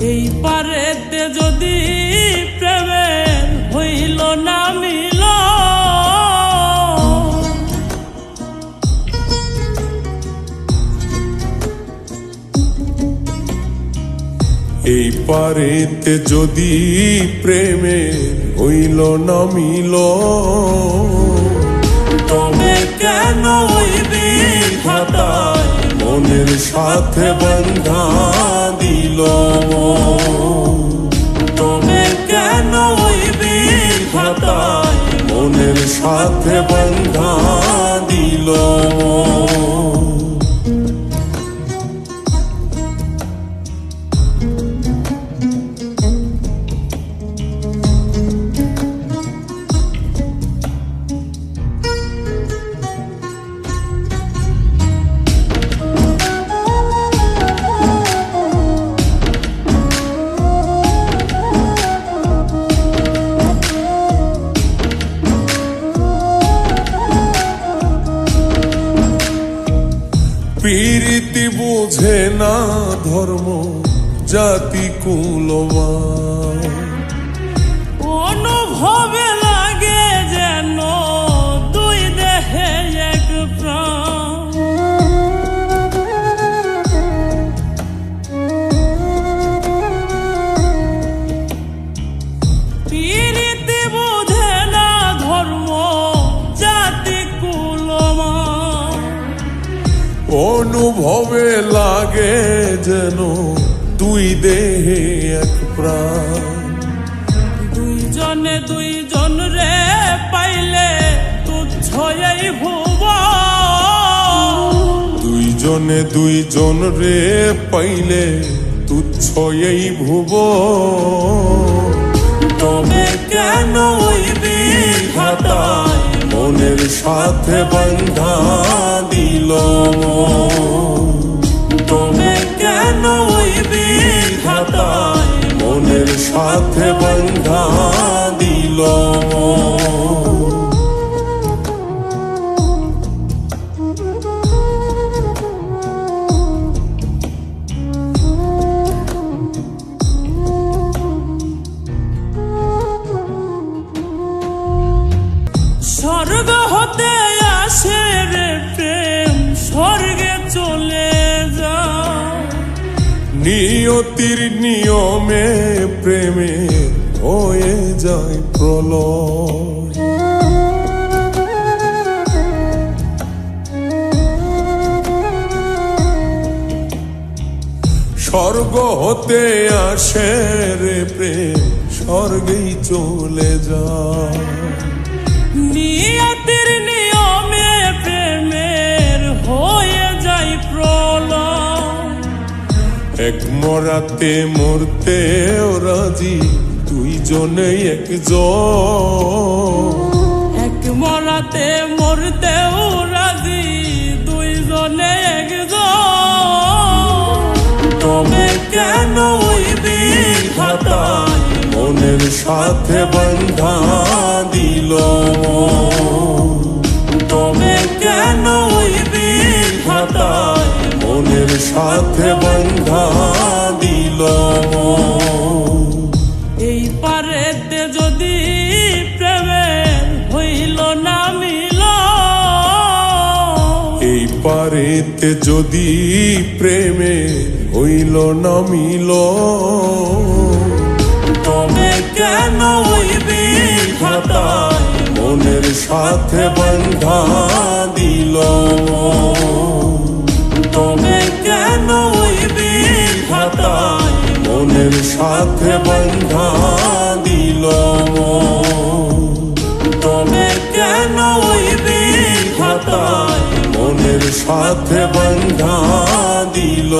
এই পারেতে যদি প্রেমের হইল না মিল, এই পারেতে যদি প্রেমের হইল না মিল, তবে কেন ওই বিধাতায় মনের সাথে বন্ধা দিল। তবে কেন ওই বিধাতায় মনের সাথে বন্ধা দিল। প্রীতি বুঝে না ধর্ম জাতি কুলমান, অনুভবে লাগে যেন দুই দেহে এক প্রাণ। প্রীতি বুঝে না ধর্ম জাতি কুলমান, অনুভবে লাগে যেন দুই দেহে এক প্রাণ। দুইজনে দুইজন রে পাইলে তুচ্ছ এই ভুব, দুইজনে দুইজন রে পাইলে তুচ্ছ এই ভুব। তবে কেন ওই বিধাতায় মনের সাথে বন্ধা দিল। তবে কেন ওই বিধাতায় মনের সাথে বন্ধা দিল। স্বর্গ হতে আসে রে প্রেম, স্বর্গে চলে যায়। নিয়তির নিয়মে প্রেমে হয়ে যায় প্রলয়। স্বর্গ হতে আসে রে প্রেম, স্বর্গেই চলে যায়। নিয়তির নিয়মে প্রেমের হয়ে যায় প্রলয়। এক মরাতে মরতে রাজি দুইজনে একজন, এক মরাতে মরতেও রাজি দুইজনে একজন। তবে কেন ওই বিধাতায় মনের সাথে বন্ধা দিল। তবে কেন ওই বিধাতায় মনের সাথে বন্ধা দিল। এই পারেতে যদি প্রেমের হইল না মিল, এই পারেতে যদি প্রেমের হইল না মিল, তবে কেন ওই বিধাতায় মনের সাথে বন্ধা দিল। তবে কেন ওই বিধাতায় মনের সাথে বন্ধা দিল। তবে কেন ওই বিধাতায় মনের সাথে বন্ধা দিল।